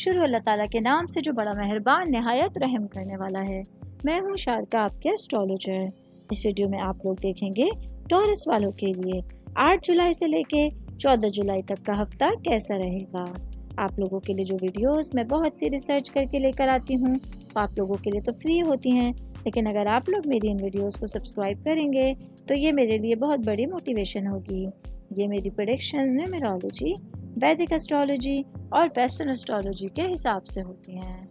شروع اللہ تعالیٰ کے نام سے جو بڑا مہربان نہایت رحم کرنے والا ہے۔ میں ہوں شارکہ، آپ کے اسٹرالوجر۔ اس ویڈیو میں آپ لوگ دیکھیں گے ٹورس والوں کے لیے 8 جولائی سے لے کے 14 جولائی تک کا ہفتہ کیسا رہے گا۔ آپ لوگوں کے لیے جو ویڈیوز میں بہت سی ریسرچ کر کے لے کر آتی ہوں وہ آپ لوگوں کے لیے تو فری ہوتی ہیں، لیکن اگر آپ لوگ میری ان ویڈیوز کو سبسکرائب کریں گے تو یہ میرے لیے بہت بڑی موٹیویشن ہوگی۔ یہ میری پریڈکشنز نیومرولوجی، ویدک اسٹرالوجی اور ویسٹرن اسٹرالوجی کے حساب سے ہوتی ہیں۔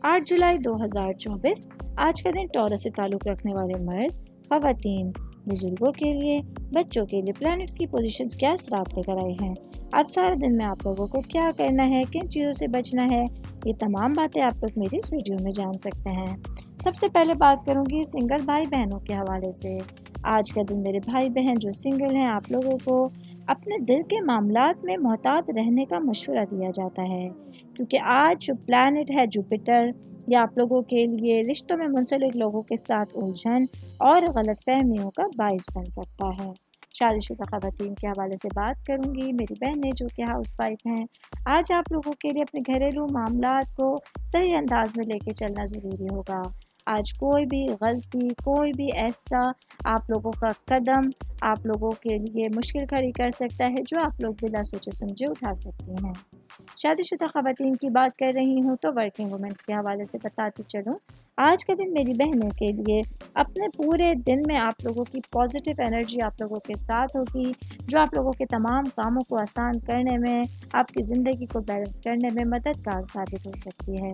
8 جولائی 2024 آج کا دن ٹورس سے تعلق رکھنے والے مرد، خواتین، بزرگوں کے لیے، بچوں کے لیے پلانٹس کی پوزیشنز کیا اثرات لے کر آئے ہیں۔ آج سارے دن میں آپ لوگوں کو کیا کرنا ہے، کن چیزوں سے بچنا ہے، یہ تمام باتیں آپ لوگ میری اس ویڈیو میں جان سکتے ہیں۔ سب سے پہلے بات کروں گی سنگل بھائی بہنوں کے حوالے سے۔ آج کا دن میرے بھائی بہن جو سنگل ہیں، آپ لوگوں کو اپنے دل کے معاملات میں محتاط رہنے کا مشورہ دیا جاتا ہے، کیونکہ آج جو پلانٹ ہے جوپیٹر، یہ آپ لوگوں کے لیے رشتوں میں منسلک لوگوں کے ساتھ الجھن اور غلط فہمیوں کا باعث بن سکتا ہے۔ شادی شدہ خواتین کے حوالے سے بات کروں گی، میری بہنیں جو کہ ہاؤس وائف ہیں، آج آپ لوگوں کے لیے اپنے گھریلو معاملات کو صحیح انداز میں لے کے چلنا ضروری ہوگا۔ آج کوئی بھی غلطی، کوئی بھی ایسا آپ لوگوں کا قدم آپ لوگوں کے لیے مشکل کھڑی کر سکتا ہے جو آپ لوگ بلا سوچے سمجھے اٹھا سکتے ہیں۔ شادی شدہ خواتین کی بات کر رہی ہوں تو ورکنگ وومنس کے حوالے سے بتاتی چلوں، آج کا دن میری بہنوں کے لیے اپنے پورے دن میں آپ لوگوں کی پازیٹیو انرجی آپ لوگوں کے ساتھ ہوگی، جو آپ لوگوں کے تمام کاموں کو آسان کرنے میں، آپ کی زندگی کو بیلنس کرنے میں مددگار ثابت ہو سکتی ہے۔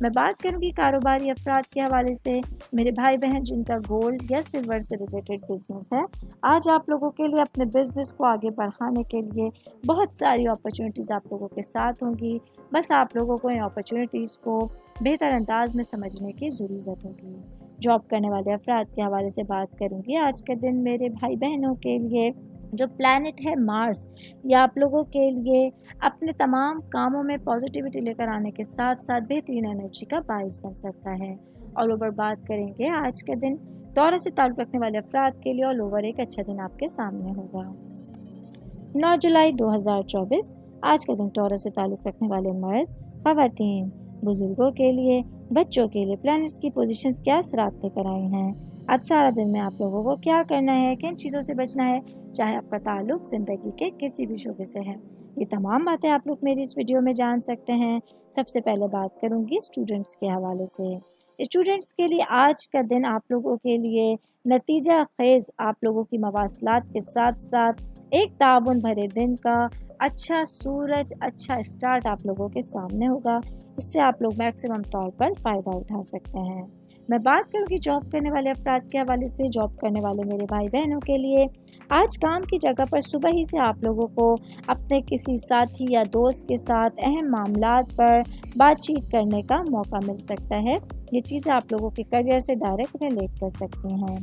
میں بات کروں گی کاروباری افراد کے حوالے سے، میرے بھائی بہن جن کا گولڈ یا سلور سے ریلیٹڈ بزنس ہے، آج آپ لوگوں کے لیے اپنے بزنس کو آگے بڑھانے کے لیے بہت ساری اپرچونٹیز آپ لوگوں کے ساتھ ہوں گی، بس آپ لوگوں کو ان اپرچونٹیز کو بہتر انداز میں سمجھنے کی ضرورت ہوگی۔ جاب کرنے والے افراد کے حوالے سے بات کروں گی، آج کے دن میرے بھائی بہنوں کے لیے جو پلانٹ ہے مارس، یہ آپ لوگوں کے لیے اپنے تمام کاموں میں پازیٹیوٹی لے کر آنے کے ساتھ ساتھ بہترین انرجی کا باعث بن سکتا ہے۔ آل اوور بات کریں گے، آج کا دن ٹورس سے تعلق رکھنے والے افراد کے لیے آل اوور ایک اچھا دن آپ کے سامنے ہوگا۔ 9 جولائی 2024 آج کا دن ٹورس سے تعلق رکھنے والے مرد، خواتین، بزرگوں کے لیے، بچوں کے لیے پلانٹس کی پوزیشنز کیا اثرات لے کر آئی ہیں۔ آج سارا دن میں آپ لوگوں کو کیا کرنا ہے، کن چیزوں سے بچنا ہے، چاہے آپ کا تعلق زندگی کے کسی بھی شعبے سے ہے، یہ تمام باتیں آپ لوگ میری اس ویڈیو میں جان سکتے ہیں۔ سب سے پہلے بات کروں گی اسٹوڈنٹس کے حوالے سے۔ اسٹوڈنٹس کے لیے آج کا دن آپ لوگوں کے لیے نتیجہ خیز آپ لوگوں کی مواصلات کے ساتھ ساتھ ایک تعاون بھرے دن کا اچھا سورج، اچھا اسٹارٹ آپ لوگوں کے سامنے ہوگا، اس سے آپ لوگ میکسیمم طور پر فائدہ اٹھا سکتے ہیں۔ میں بات کروں گی جاب کرنے والے افراد کے حوالے سے۔ جاب کرنے والے میرے بھائی بہنوں کے لیے آج کام کی جگہ پر صبح ہی سے آپ لوگوں کو اپنے کسی ساتھی یا دوست کے ساتھ اہم معاملات پر بات چیت کرنے کا موقع مل سکتا ہے، یہ چیزیں آپ لوگوں کے کریئر سے ڈائریکٹ ریلیٹ کر سکتی ہیں۔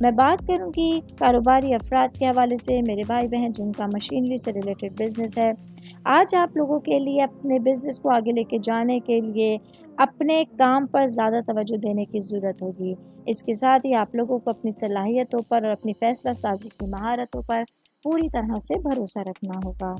میں بات کروں گی کاروباری افراد کے حوالے سے، میرے بھائی بہن جن کا مشینری سے ریلیٹڈ بزنس ہے، آج آپ لوگوں کے لیے اپنے بزنس کو آگے لے کے جانے کے لیے اپنے کام پر زیادہ توجہ دینے کی ضرورت ہوگی۔ اس کے ساتھ ہی آپ لوگوں کو اپنی صلاحیتوں پر اور اپنی فیصلہ سازی کی مہارتوں پر پوری طرح سے بھروسہ رکھنا ہوگا۔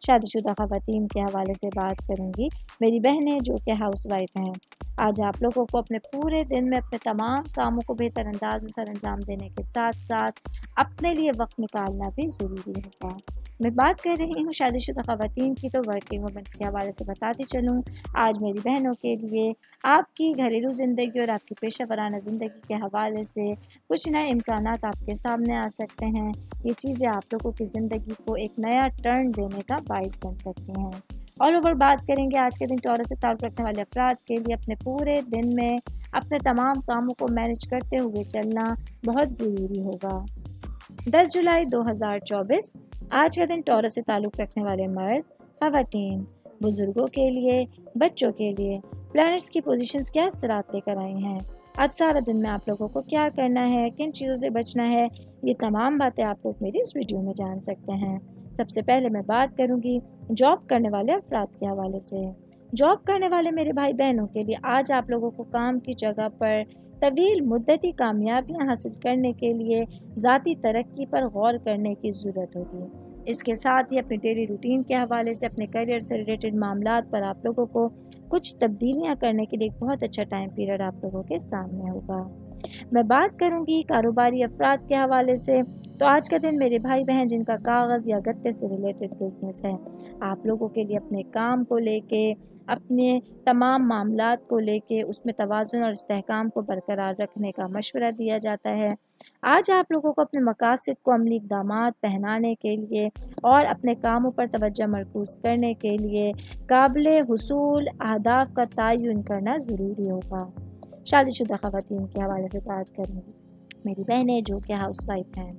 شادی شدہ خواتین کے حوالے سے بات کروں گی، میری بہنیں جو کہ ہاؤس وائف ہیں، آج آپ لوگوں کو اپنے پورے دن میں اپنے تمام کاموں کو بہتر انداز میں سر انجام دینے کے ساتھ ساتھ اپنے لیے وقت نکالنا بھی ضروری ہوگا۔ میں بات کر رہی ہوں شادی شدہ خواتین کی تو ورکنگ وومنس کے حوالے سے بتاتی چلوں، آج میری بہنوں کے لیے آپ کی گھریلو زندگی اور آپ کی پیشہ ورانہ زندگی کے حوالے سے کچھ نئے امکانات آپ کے سامنے آ سکتے ہیں، یہ چیزیں آپ لوگوں کی زندگی کو ایک نیا ٹرن دینے کا باعث بن سکتی ہیں۔ آل اوور بات کریں گے، آج کے دن ٹورس سے تعلق رکھنے والے افراد کے لیے اپنے پورے دن میں اپنے تمام کاموں کو مینیج کرتے ہوئے چلنا بہت ضروری ہوگا۔ 10 جولائی 2024 آج کا دن ٹورس سے تعلق رکھنے والے مرد، خواتین، بزرگوں کے لیے، بچوں کے لیے پلانٹس کی پوزیشنز کیا اثرات لے کر آئی ہیں۔ آج سارا دن میں آپ لوگوں کو کیا کرنا ہے، کن چیزوں سے بچنا ہے، یہ تمام باتیں آپ لوگ میری اس ویڈیو میں جان سکتے ہیں۔ سب سے پہلے میں بات کروں گی جاب کرنے والے افراد کے حوالے سے۔ جاب کرنے والے میرے بھائی بہنوں کے لیے آج آپ لوگوں کو کام کی جگہ پر طویل مدتی کامیابیاں حاصل کرنے کے لیے ذاتی ترقی پر غور کرنے کی ضرورت ہوگی۔ اس کے ساتھ ہی اپنے ڈیلی روٹین کے حوالے سے اپنے کیریئر سے ریلیٹڈ معاملات پر آپ لوگوں کو کچھ تبدیلیاں کرنے کے لیے ایک بہت اچھا ٹائم پیریڈ آپ لوگوں کے سامنے ہوگا۔ میں بات کروں گی کاروباری افراد کے حوالے سے، تو آج کا دن میرے بھائی بہن جن کا کاغذ یا گتے سے ریلیٹڈ بزنس ہے، آپ لوگوں کے لیے اپنے کام کو لے کے، اپنے تمام معاملات کو لے کے اس میں توازن اور استحکام کو برقرار رکھنے کا مشورہ دیا جاتا ہے۔ آج آپ لوگوں کو اپنے مقاصد کو عملی اقدامات پہنانے کے لیے اور اپنے کاموں پر توجہ مرکوز کرنے کے لیے قابل حصول اہداف کا تعین کرنا ضروری ہوگا۔ شادی شدہ خواتین کے حوالے سے بات کروں گی، میری بہنیں جو کہ ہاؤس وائف ہیں،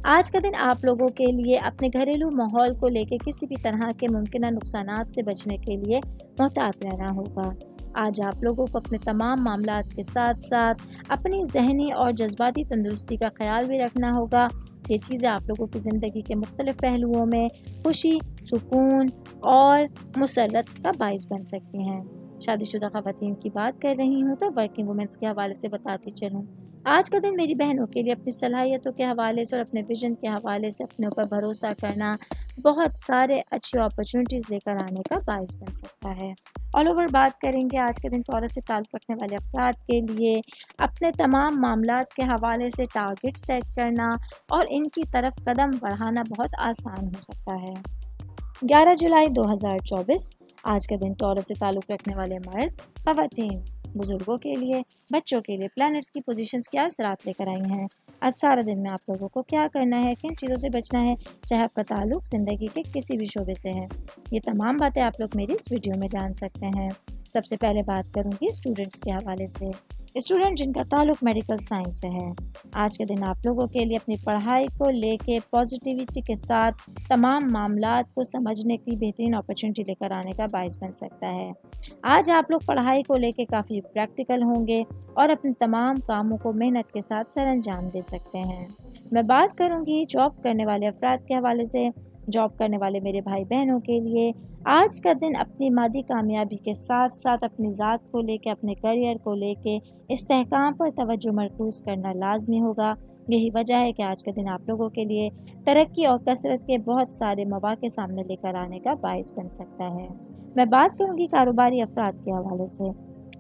آج کا دن آپ لوگوں کے لیے اپنے گھریلو ماحول کو لے کے کسی بھی طرح کے ممکنہ نقصانات سے بچنے کے لیے محتاط رہنا ہوگا۔ آج آپ لوگوں کو اپنے تمام معاملات کے ساتھ ساتھ اپنی ذہنی اور جذباتی تندرستی کا خیال بھی رکھنا ہوگا۔ یہ چیزیں آپ لوگوں کی زندگی کے مختلف پہلوؤں میں خوشی، سکون اور مسرت کا باعث بن سکتی ہیں۔ شادی شدہ خواتین کی بات کر رہی ہوں تو ورکنگ وومنس کے حوالے سے بتاتی چلوں، آج کا دن میری بہنوں کے لیے اپنی صلاحیتوں کے حوالے سے اور اپنے ویژن کے حوالے سے اپنے اوپر بھروسہ کرنا بہت سارے اچھی اپرچونٹیز لے کر آنے کا باعث بن سکتا ہے۔ آل اوور بات کریں گے آج کے دن ٹورس سے تعلق رکھنے والے افراد کے لیے اپنے تمام معاملات کے حوالے سے ٹارگٹ سیٹ کرنا اور ان کی طرف قدم بڑھانا بہت آسان ہو سکتا ہے۔ 11 جولائی 2024 آج کا دن ٹورس سے تعلق رکھنے والے مرد، خواتین، بزرگوں کے لیے، بچوں کے لیے پلانٹس کی پوزیشنز کیا اثرات لے کر آئی ہیں۔ آج سارا دن میں آپ لوگوں کو کیا کرنا ہے، کن چیزوں سے بچنا ہے، چاہے آپ کا تعلق زندگی کے کسی بھی شعبے سے ہے، یہ تمام باتیں آپ لوگ میری اس ویڈیو میں جان سکتے ہیں۔ سب سے پہلے بات کروں گی اسٹوڈنٹس کے حوالے سے، اسٹوڈنٹ جن کا تعلق میڈیکل سائنس سے ہے، آج کے دن آپ لوگوں کے لیے اپنی پڑھائی کو لے کے پازیٹیوٹی کے ساتھ تمام معاملات کو سمجھنے کی بہترین اپرچونٹی لے کر آنے کا باعث بن سکتا ہے۔ آج آپ لوگ پڑھائی کو لے کے کافی پریکٹیکل ہوں گے اور اپنے تمام کاموں کو محنت کے ساتھ سر انجام دے سکتے ہیں۔ میں بات کروں گی جاب کرنے والے افراد کے حوالے سے، جاب کرنے والے میرے بھائی بہنوں کے لیے آج کا دن اپنی مادی کامیابی کے ساتھ ساتھ اپنی ذات کو لے کے، اپنے کیریئر کو لے کے استحکام پر توجہ مرکوز کرنا لازمی ہوگا۔ یہی وجہ ہے کہ آج کا دن آپ لوگوں کے لیے ترقی اور کثرت کے بہت سارے مواقع سامنے لے کر آنے کا باعث بن سکتا ہے۔ میں بات کروں گی کاروباری افراد کے حوالے سے،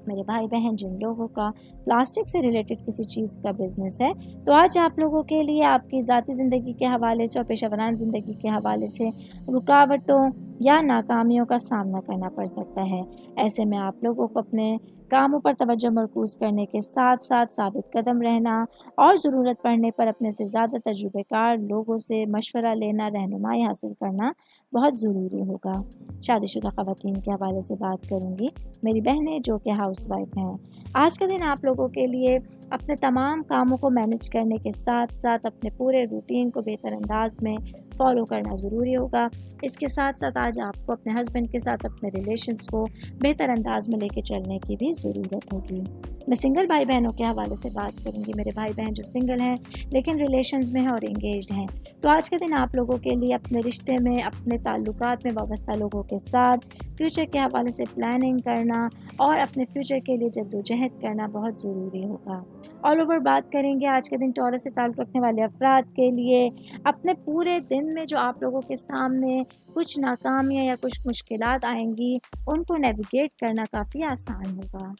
میرے بھائی بہن جن لوگوں کا پلاسٹک سے ریلیٹڈ کسی چیز کا بزنس ہے، تو آج آپ لوگوں کے لیے آپ کی ذاتی زندگی کے حوالے سے اور پیشہ ورانہ زندگی کے حوالے سے رکاوٹوں یا ناکامیوں کا سامنا کرنا پڑ سکتا ہے۔ ایسے میں آپ لوگوں کو اپنے کاموں پر توجہ مرکوز کرنے کے ساتھ ساتھ ثابت قدم رہنا اور ضرورت پڑنے پر اپنے سے زیادہ تجربہ کار لوگوں سے مشورہ لینا، رہنمائی حاصل کرنا بہت ضروری ہوگا۔ شادی شدہ خواتین کے حوالے سے بات کروں گی، میری بہنیں جو کہ ہاؤس وائف ہیں، آج کا دن آپ لوگوں کے لیے اپنے تمام کاموں کو مینیج کرنے کے ساتھ ساتھ اپنے پورے روٹین کو بہتر انداز میں فالو کرنا ضروری ہوگا۔ اس کے ساتھ ساتھ آج آپ کو اپنے ہسبینڈ کے ساتھ اپنے ریلیشنز کو بہتر انداز میں لے کے چلنے کی بھی ضرورت ہوگی۔ میں سنگل بھائی بہنوں کے حوالے سے بات کروں گی، میرے بھائی بہن جو سنگل ہیں لیکن ریلیشنز میں ہیں اور انگیجڈ ہیں، تو آج کے دن آپ لوگوں کے لیے اپنے رشتے میں، اپنے تعلقات میں وابستہ لوگوں کے ساتھ فیوچر کے حوالے سے پلاننگ کرنا اور اپنے فیوچر کے لیے جدوجہد کرنا بہت ضروری ہوگا۔ آل اوور بات کریں گے آج کے دن ٹورس سے تعلق رکھنے والے افراد کے لیے اپنے پورے دن میں جو آپ لوگوں کے سامنے کچھ ناکامیاں یا کچھ مشکلات آئیں گی، ان کو نیویگیٹ کرنا کافی آسان ہوگا۔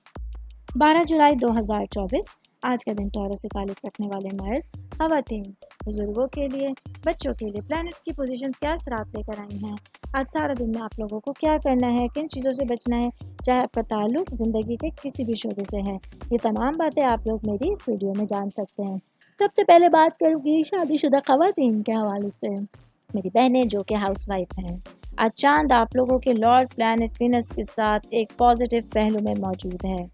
12 جولائی 2024 آج کا دن ٹورس سے تعلق رکھنے والے مرد، خواتین، بزرگوں کے لیے، بچوں کے لیے پلانٹس کی پوزیشنز کیا اثرات لے کر آئی ہیں۔ آج سارا دن میں آپ لوگوں کو کیا کرنا ہے، کن چیزوں سے بچنا ہے، چاہے آپ کا تعلق زندگی کے کسی بھی شعبے سے ہے، یہ تمام باتیں آپ لوگ میری اس ویڈیو میں جان سکتے ہیں۔ سب سے پہلے بات کروں گی شادی شدہ خواتین کے حوالے سے، میری بہنیں جو کہ ہاؤس وائف ہیں، آج چاند آپ لوگوں کے لارڈ پلانٹ وینس کے ساتھ ایک پازیٹیو پہلو میں موجود ہے،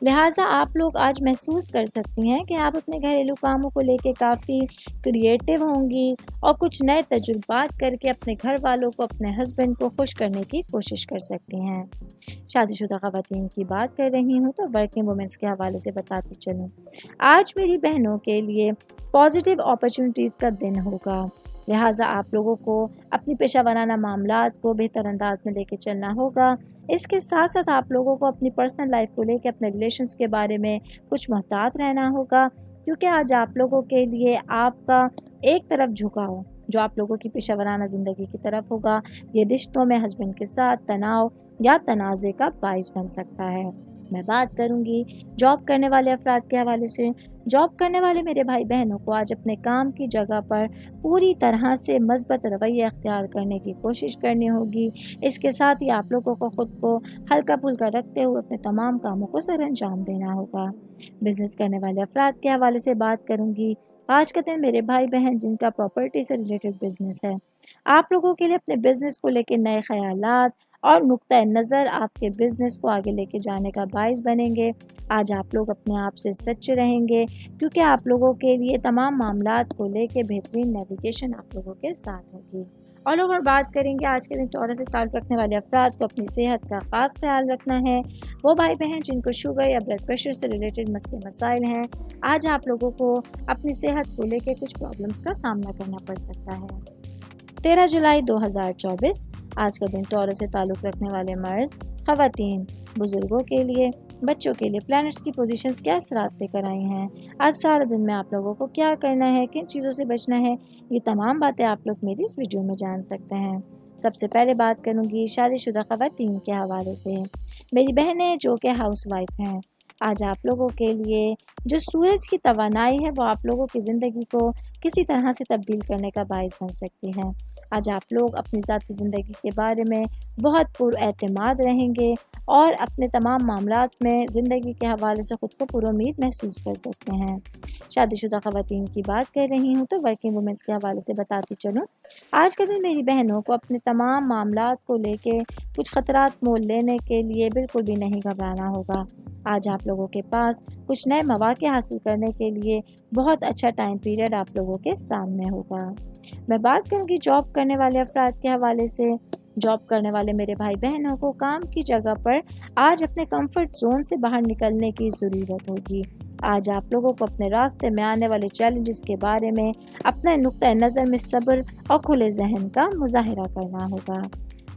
لہٰذا آپ لوگ آج محسوس کر سکتی ہیں کہ آپ اپنے گھریلو کاموں کو لے کے کافی کریٹیو ہوں گی اور کچھ نئے تجربات کر کے اپنے گھر والوں کو، اپنے ہسبینڈ کو خوش کرنے کی کوشش کر سکتی ہیں۔ شادی شدہ خواتین کی بات کر رہی ہوں تو ورکنگ وومنس کے حوالے سے بتاتی چلوں، آج میری بہنوں کے لیے پازیٹیو اپرچونٹیز کا دن ہوگا۔ لہٰذا آپ لوگوں کو اپنی پیشہ ورانہ معاملات کو بہتر انداز میں لے کے چلنا ہوگا۔ اس کے ساتھ ساتھ آپ لوگوں کو اپنی پرسنل لائف کو لے کے اپنے ریلیشنز کے بارے میں کچھ محتاط رہنا ہوگا، کیونکہ آج آپ لوگوں کے لیے آپ کا ایک طرف جھکاؤ جو آپ لوگوں کی پیشہ ورانہ زندگی کی طرف ہوگا، یہ رشتوں میں ہسبینڈ کے ساتھ تناؤ یا تنازع کا باعث بن سکتا ہے۔ میں بات کروں گی جاب کرنے والے افراد کے حوالے سے۔ جاب کرنے والے میرے بھائی بہنوں کو آج اپنے کام کی جگہ پر پوری طرح سے مثبت رویہ اختیار کرنے کی کوشش کرنی ہوگی۔ اس کے ساتھ ہی آپ لوگوں کو خود کو ہلکا پھلکا رکھتے ہوئے اپنے تمام کاموں کو سر انجام دینا ہوگا۔ بزنس کرنے والے افراد کے حوالے سے بات کروں گی۔ آج کا دن میرے بھائی بہن جن کا پراپرٹی سے ریلیٹڈ بزنس ہے، آپ لوگوں کے لیے اپنے بزنس کو لے کے نئے خیالات اور نقطۂ نظر آپ کے بزنس کو آگے لے کے جانے کا باعث بنیں گے۔ آج آپ لوگ اپنے آپ سے سچے رہیں گے، کیونکہ آپ لوگوں کے لیے تمام معاملات کو لے کے بہترین نیویگیشن آپ لوگوں کے ساتھ ہوگی۔ آل اوور بات کریں گے آج کے دن ٹورس سے تعلق رکھنے والے افراد کو اپنی صحت کا خاص خیال رکھنا ہے۔ وہ بھائی بہن جن کو شوگر یا بلڈ پریشر سے ریلیٹڈ مسائل ہیں، آج آپ لوگوں کو اپنی صحت کو لے کے کچھ پرابلمس کا سامنا کرنا پڑ سکتا ہے۔ 13 جولائی 2024 آج کا دن ٹورس سے تعلق رکھنے والے مرد، خواتین، بزرگوں کے لیے، بچوں کے لیے پلانٹس کی پوزیشنز کیا اثرات لے کر آئی ہیں، آج سارے دن میں آپ لوگوں کو کیا کرنا ہے، کن چیزوں سے بچنا ہے، یہ تمام باتیں آپ لوگ میری اس ویڈیو میں جان سکتے ہیں۔ سب سے پہلے بات کروں گی شادی شدہ خواتین کے حوالے سے۔ میری بہنیں جو کہ ہاؤس وائف ہیں، آج آپ لوگوں کے لیے جو سورج کی توانائی ہے وہ آپ لوگوں کی زندگی کو کسی طرح سے تبدیل کرنے کا باعث بن سکتی ہے۔ آج آپ لوگ اپنی ذاتی زندگی کے بارے میں بہت پر اعتماد رہیں گے اور اپنے تمام معاملات میں زندگی کے حوالے سے خود کو پر امید محسوس کر سکتے ہیں۔ شادی شدہ خواتین کی بات کر رہی ہوں تو ورکنگ وومنس کے حوالے سے بتاتی چلوں، آج کے دن میری بہنوں کو اپنے تمام معاملات کو لے کے کچھ خطرات مول لینے کے لیے بالکل بھی نہیں گھبرانا ہوگا۔ آج آپ لوگوں کے پاس کچھ نئے مواقع حاصل کرنے کے لیے بہت اچھا ٹائم پیریڈ آپ لوگوں کے سامنے ہوگا۔ میں بات کروں گی جاب کرنے والے افراد کے حوالے سے۔ جاب کرنے والے میرے بھائی بہنوں کو کام کی جگہ پر آج اپنے کمفرٹ زون سے باہر نکلنے کی ضرورت ہوگی۔ آج آپ لوگوں کو اپنے راستے میں آنے والے چیلنجز کے بارے میں اپنے نقطۂ نظر میں صبر اور کھلے ذہن کا مظاہرہ کرنا ہوگا۔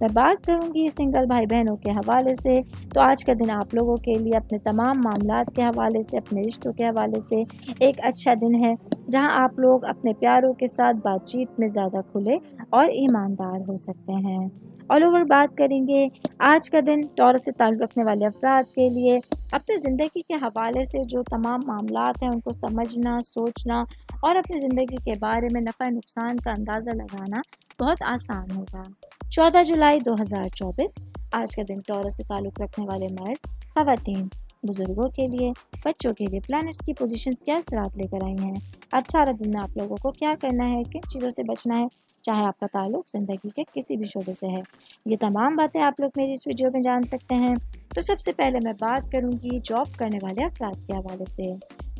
میں بات کروں گی سنگل بھائی بہنوں کے حوالے سے، تو آج کا دن آپ لوگوں کے لیے اپنے تمام معاملات کے حوالے سے، اپنے رشتوں کے حوالے سے ایک اچھا دن ہے، جہاں آپ لوگ اپنے پیاروں کے ساتھ بات چیت میں زیادہ کھلے اور ایماندار ہو سکتے ہیں۔ آل اوور بات کریں گے آج کا دن ٹورس سے تعلق رکھنے والے افراد کے لیے اپنے زندگی کے حوالے سے جو تمام معاملات ہیں ان کو سمجھنا، سوچنا اور اپنی زندگی کے بارے میں نفع نقصان کا اندازہ لگانا بہت آسان ہوگا۔ 14 جولائی 2024 آج کا دن ٹورس سے تعلق رکھنے والے مرد، خواتین، بزرگوں کے لیے، بچوں کے لیے پلانٹس کی پوزیشنز کیا اثرات لے کر آئی ہیں، آج سارا دن میں آپ لوگوں کو کیا کرنا ہے، کن چیزوں سے بچنا ہے، چاہے آپ کا تعلق زندگی کے کسی بھی شعبے سے ہے، یہ تمام باتیں آپ لوگ میری اس ویڈیو میں جان سکتے ہیں۔ تو سب سے پہلے میں بات کروں گی جاب کرنے والے افراد کے حوالے سے۔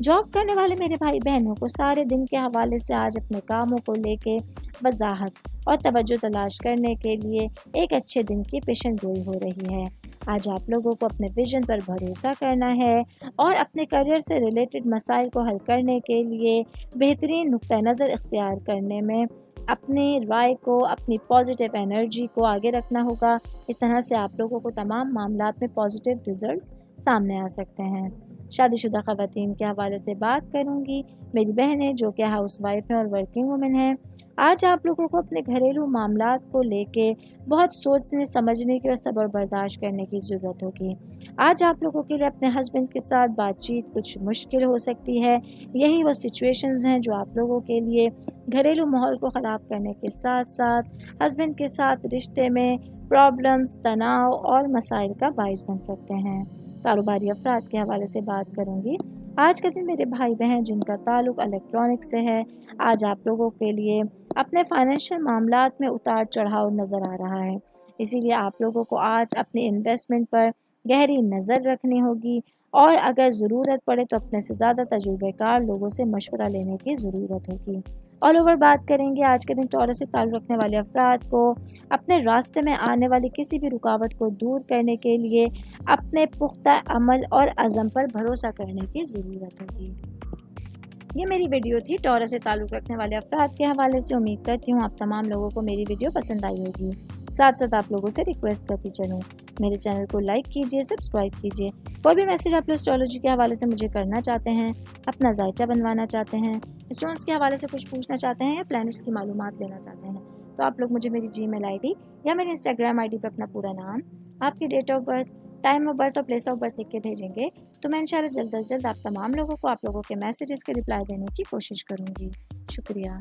جاب کرنے والے میرے بھائی بہنوں کو سارے دن کے حوالے سے آج اپنے کاموں کو لے کے وضاحت اور توجہ تلاش کرنے کے لیے ایک اچھے دن کی پیشن گوئی ہو رہی ہے۔ آج آپ لوگوں کو اپنے ویژن پر بھروسہ کرنا ہے اور اپنے کریئر سے ریلیٹڈ مسائل کو حل کرنے کے لیے بہترین نقطۂ نظر اختیار کرنے میں اپنی رائے کو، اپنی پازیٹیو انرجی کو آگے رکھنا ہوگا۔ اس طرح سے آپ لوگوں کو تمام معاملات میں پازیٹیو ریزلٹس سامنے آ سکتے ہیں۔ شادی شدہ خواتین کے حوالے سے بات کروں گی، میری بہنیں جو کہ ہاؤس وائف ہیں اور ورکنگ وومن ہیں، آج آپ لوگوں کو اپنے گھریلو معاملات کو لے کے بہت سوچنے سمجھنے کی اور صبر برداشت کرنے کی ضرورت ہوگی۔ آج آپ لوگوں کے لیے اپنے ہسبینڈ کے ساتھ بات چیت کچھ مشکل ہو سکتی ہے۔ یہی وہ سچویشنز ہیں جو آپ لوگوں کے لیے گھریلو ماحول کو خراب کرنے کے ساتھ ساتھ ہسبینڈ کے ساتھ رشتے میں پرابلمز، تناؤ اور مسائل کا باعث بن سکتے ہیں۔ کاروباری افراد کے حوالے سے بات کروں گی، آج کے دن میرے بھائی بہن جن کا تعلق الیکٹرانک سے ہے، آج آپ لوگوں کے لیے اپنے فائنینشیل معاملات میں اتار چڑھاؤ نظر آ رہا ہے، اسی لیے آپ لوگوں کو آج اپنی انویسٹمنٹ پر گہری نظر رکھنی ہوگی اور اگر ضرورت پڑے تو اپنے سے زیادہ تجربہ کار لوگوں سے مشورہ لینے کی ضرورت ہوگی۔ آل اوور بات کریں گے آج کے دن ٹورس سے تعلق رکھنے والے افراد کو اپنے راستے میں آنے والی کسی بھی رکاوٹ کو دور کرنے کے لیے اپنے پختہ عمل اور عزم پر بھروسہ کرنے کی ضرورت ہوگی۔ یہ میری ویڈیو تھی ٹورس سے تعلق رکھنے والے افراد کے حوالے سے. امید کرتی ہوں آپ تمام لوگوں کو میری ویڈیو پسند آئی ہوگی. ساتھ ساتھ آپ لوگوں سے ریکویسٹ کرتی چلوں میرے چینل کو لائک کیجیے, سبسکرائب کیجیے. کوئی بھی میسج آپ اسٹرالوجی کے حوالے سے مجھے کرنا چاہتے ہیں, اپنا ذائچہ بنوانا چاہتے ہیں, اسٹونز کے حوالے سے کچھ پوچھنا چاہتے ہیں یا پلانٹس کی معلومات لینا چاہتے ہیں, تو آپ لوگ مجھے میری جی میل آئی ڈی یا میری انسٹاگرام آئی ڈی پہ اپنا پورا نام, آپ کی date of birth, time of birth اور پلیس آف برتھ لکھ کے بھیجیں گے تو میں انشاءاللہ جلد از جلد آپ تمام لوگوں کو آپ لوگوں کے میسیجز کے رپلائی دینے کی کوشش کروں گی. شکریہ.